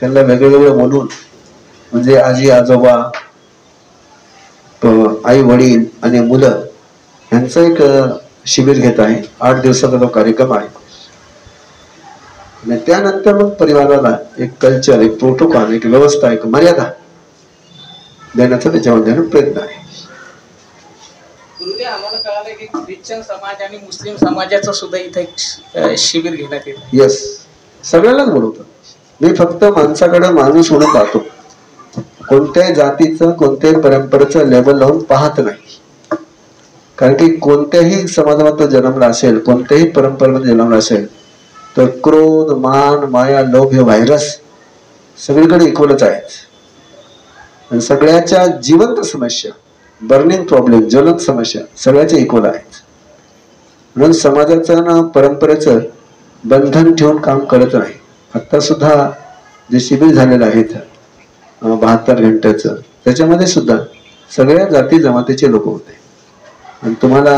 त्यांना वेगवेगळं बोलून, म्हणजे आजी आजोबा, आई वडील आणि मुलं यांचं एक शिबिर घेत आहे. 8 दिवसाचा तो कार्यक्रम आहे. आणि त्यानंतर मग परिवाराला एक कल्चर, एक प्रोटोकॉल, एक व्यवस्था, एक मर्यादा देण्याचा त्याच्यामध्ये प्रयत्न आहे. आम्हाला कळालं की ख्रिश्चन समाज आणि मुस्लिम समाजाचं सुद्धा इथे एक शिबिर घेण्यात येतं. येस, सगळ्यांनाच बोलवतो. मी फक्त माणसाकडे माणूस म्हणून पाहतो. कोणत्याही जातीचं, कोणत्याही परंपरेचं लेबल लावून पाहत नाही. कारण की कोणत्याही समाजात तो जन्मला असेल, कोणत्याही परंपरेमध्ये जन्मला असेल, तर क्रोध, मान, माया, लोभ हे व्हायरस सगळीकडे इक्वलच आहेत. आणि सगळ्याच्या जिवंत समस्या, बर्निंग प्रॉब्लेम, ज्वलंत समस्या सगळ्याच्या इक्वल आहेत. म्हणून समाजाचं ना परंपरेचं बंधन ठेवून काम करत नाही. आता सुद्धा जे शिबिर झालेलं आहे 72 घंट्याचं, त्याच्यामध्ये सुद्धा सगळ्या जाती जमातीचे लोक होते. आणि तुम्हाला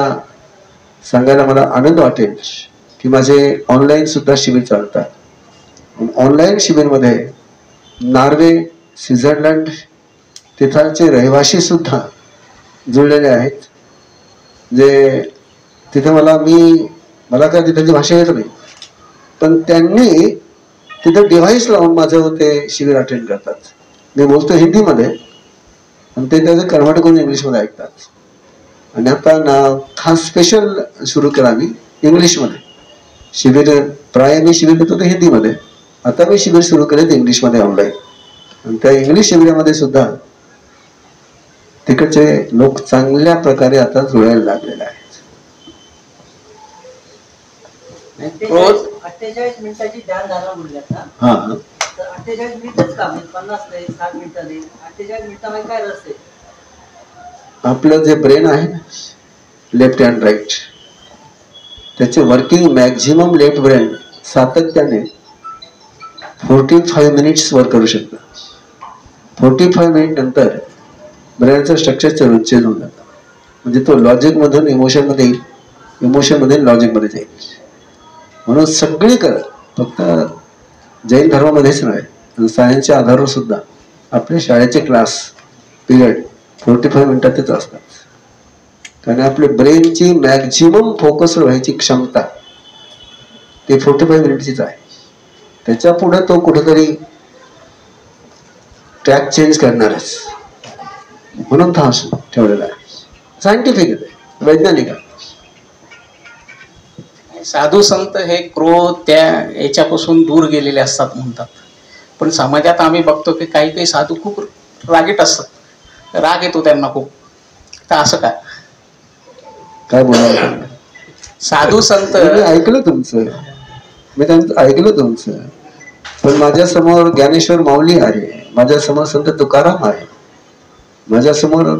सांगायला मला आनंद वाटेल की माझे ऑनलाईन सुद्धा शिबिर चालतात. ऑनलाईन शिबिरमध्ये नॉर्वे, स्वित्झर्लंड तिथालचे रहिवासी सुद्धा जुळलेले आहेत. जे तिथे मला काय तिथली भाषा येत नाही, पण त्यांनी तिथे डिव्हाइस लावून माझं ते शिबिर अटेंड करतात. मी बोलतो हिंदीमध्ये आणि ते त्याचं कन्व्हर्ट करून इंग्लिशमध्ये ऐकतात. आणि आता खास स्पेशल सुरू केला मी इंग्लिशमध्ये शिबिर. प्राय मी शिबिर देतो ते हिंदीमध्ये, आता मी शिबिर सुरू केले ते इंग्लिशमध्ये ऑनलाईन. आणि त्या इंग्लिश शिबिरामध्ये सुद्धा तिकडचे लोक चांगल्या प्रकारे आता जुळायला लागलेले आहेत. 48 मिनिटाची ध्यानधारणा बोलली आता. हा, 48 मिनिटच काम, 50 नाही, 60 मिनिटं नाही. 48 मिनिटामध्ये काय रस आहे? आपलं जे ब्रेन आहे ना, लेफ्ट अँड राईट, त्याचे वर्किंग मॅक्झिमम लेफ्ट ब्रेन सातत्याने 45 मिनिट्स वर्क करू शकतं. 45 मिनिट नंतर ब्रेनचं स्ट्रक्चर चेंज होऊन जातं. म्हणजे तो लॉजिक मधून इमोशन मध्ये येईल, इमोशन मधून लॉजिक मध्ये जाईल. म्हणून सगळीकडे, फक्त जैन धर्मामध्येच नाही, सायन्सच्या आधारावर सुद्धा आपल्या शाळेचे क्लास पिरियड 45 मिनिटातच असतात. कारण आपल्या ब्रेनची मॅक्झिमम फोकस व्हायची क्षमता ते 45 मिनिटचीच आहे. त्याच्या पुढे तो कुठेतरी ट्रॅक चेंज करणारच. म्हणून तो असं ठेवलेला आहे. सायंटिफिक आहे, वैज्ञानिक आहे. साधू संत हे क्रोध त्या याच्यापासून दूर गेलेले असतात म्हणतात. पण समाजात आम्ही बघतो की काही काही साधू खूप रागीट असतात, राग येतो त्यांना खूप. तर असं काय बोलावं? साधू संत मी ऐकलं तुमचं, मी त्यांचं ऐकलं तुमचं. पण माझ्या समोर ज्ञानेश्वर माऊली आहे, माझ्या समोर संत तुकाराम आहे, माझ्या समोर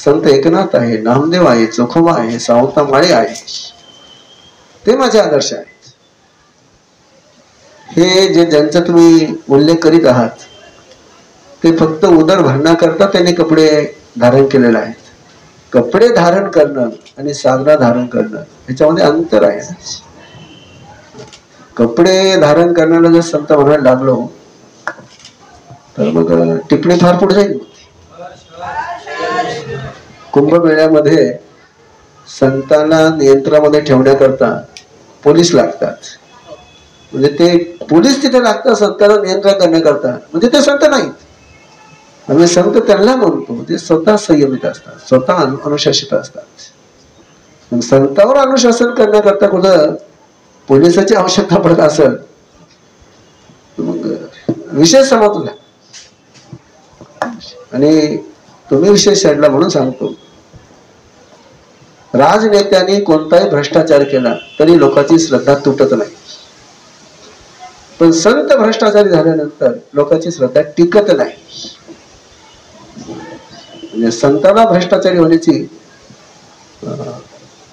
संत एकनाथ आहे, नामदेव आहे, चोखोबा आहे, सावता माळे आहे. ते माझे आदर्श आहेत. हे जे ज्यांचा तुम्ही उल्लेख करीत आहात ते फक्त उदर भरण्याकरता त्यांनी कपडे धारण केलेले आहेत. कपडे धारण करणं आणि साधना धारण करणं ह्याच्यामध्ये अंतर आहे. कपडे धारण करण्याला जर संत म्हणायला लागलो तर मग टिपणी फार पुढे जाईल. कुंभमेळ्यामध्ये संतांना नियंत्रणामध्ये ठेवण्याकरता पोलीस लागतात. म्हणजे ते पोलीस तिथे लागतात संतांना नियंत्रण करण्याकरता. म्हणजे ते संत नाहीत. आम्ही संत त्यांना म्हणतो ते स्वतः संयमित असतात, स्वतः अनुशासित असतात. संतांवर अनुशासन करण्याकरता कुठं पोलिसाची आवश्यकता पडत असेल मग विषय समजला. आणि तुम्ही विषय शेडला म्हणून सांगतो, राजनेत्यांनी कोणताही भ्रष्टाचार केला तरी लोकांची श्रद्धा तुटत नाही. पण संत भ्रष्टाचारी झाल्यानंतर लोकांची श्रद्धा टिकत नाही. म्हणजे संतांना भ्रष्टाचारी होण्याची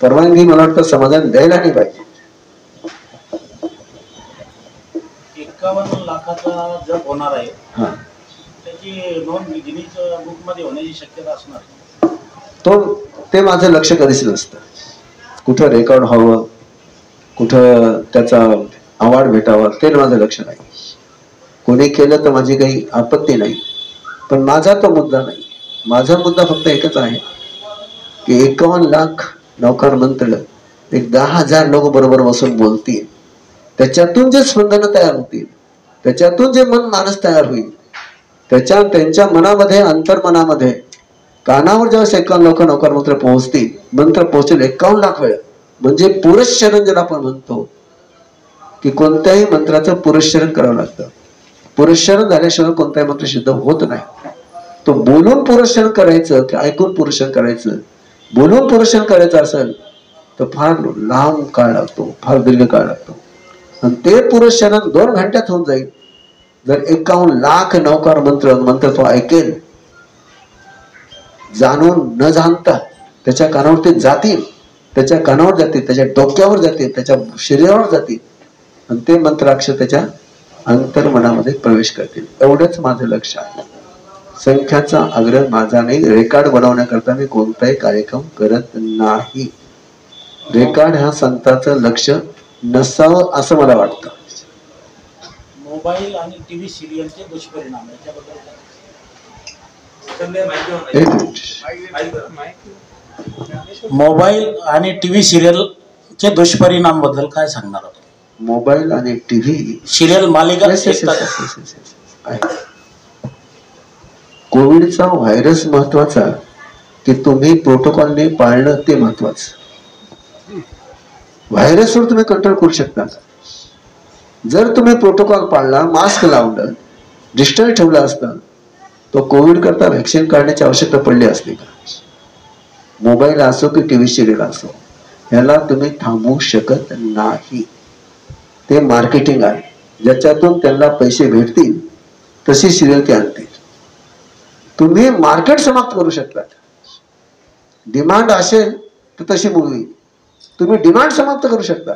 परवानगी मला वाटतं समाजाने द्यायला नाही पाहिजे. 51 लाखाचा जप होणार आहे, त्याची नोंद गिनीज बुक मध्ये होण्याची शक्यता असणार. ते माझं लक्ष कधीच नसतं. कुठं रेकॉर्ड व्हावं, कुठं त्याचा अवॉर्ड भेटावं, ते माझं लक्ष नाही. कोणी केलं तर माझी काही आपत्ती नाही, पण माझा तो मुद्दा नाही. माझा मुद्दा फक्त एकच आहे की 51 लाख नौकार मंत्र एक 10,000 लोक बरोबर बसून बोलतील, त्याच्यातून जे स्पंदन तयार होतील, त्याच्यातून जे मन मानस तयार होईल, त्यांच्या मनामध्ये, अंतर्मनामध्ये, कानावर जेव्हा 51 लोक नौकार मंत्र पोहोचतील, मंत्र पोहोचेल 51 लाख वेळा. म्हणजे पुरस्चरण ज्याला आपण म्हणतो की कोणत्याही मंत्राचं पुरस्चरण करावं लागतं. पुरस्चरण झाल्याशिवाय कोणताही मंत्र सिद्ध होत नाही. तो बोलून पुरस्चरण करायचं की ऐकून पुरस्चरण करायचं, बोलून पुरस्चरण करायचं असेल तर फार लांब काळ लागतो, फार दीर्घ काळ लागतो. आणि ते पुरस्चरण 2 घंट्यात होऊन जाईल जर 51 लाख नौकार मंत्र तो ऐकेल, जाणून न जाणता त्याच्या कानावर ते जातील, त्याच्या कानावर जातील, त्याच्या डोक्यावर जातील, त्याच्या शरीरावर जातील आणि ते मंत्राक्षर त्याच्या अंतर्मनामध्ये प्रवेश करतील. एवढंच माझं लक्ष आहे. संख्याचा आग्रह माझा नाही. रेकॉर्ड बनवण्याकरता मी कोणताही कार्यक्रम करत नाही. रेकॉर्ड हा संतांचं लक्ष नसावं असं मला वाटतं. मोबाईल आणि टीव्ही सिरियलचे दुष्परिणाम याच्याबद्दल मोबाईल आणि टीव्ही सिरियलचे दुष्परिणाम बद्दल काय सांगणार आहोत? मोबाईल आणि टीव्ही सिरियल मालिका कोविडचा व्हायरस महत्वाचा की तुम्ही प्रोटोकॉलने पाळणं ते महत्वाचं. व्हायरसवर तुम्ही कंट्रोल करू शकता जर तुम्ही प्रोटोकॉल पाळला, मास्क लावलं, डिस्टन्स ठेवला असता, तो कोविड करता व्हॅक्सिन काढण्याची आवश्यकता पडली असते का? मोबाईल असो की टीव्ही सिरियल असो, ह्याला तुम्ही थांबवू शकत नाही. ते मार्केटिंग आहे, ज्याच्यातून त्यांना पैसे भेटतील तशी सिरियल ते आणतील. तुम्ही मार्केट समाप्त करू शकता. डिमांड असेल तर तशी मूवी तुम्ही डिमांड समाप्त करू शकता.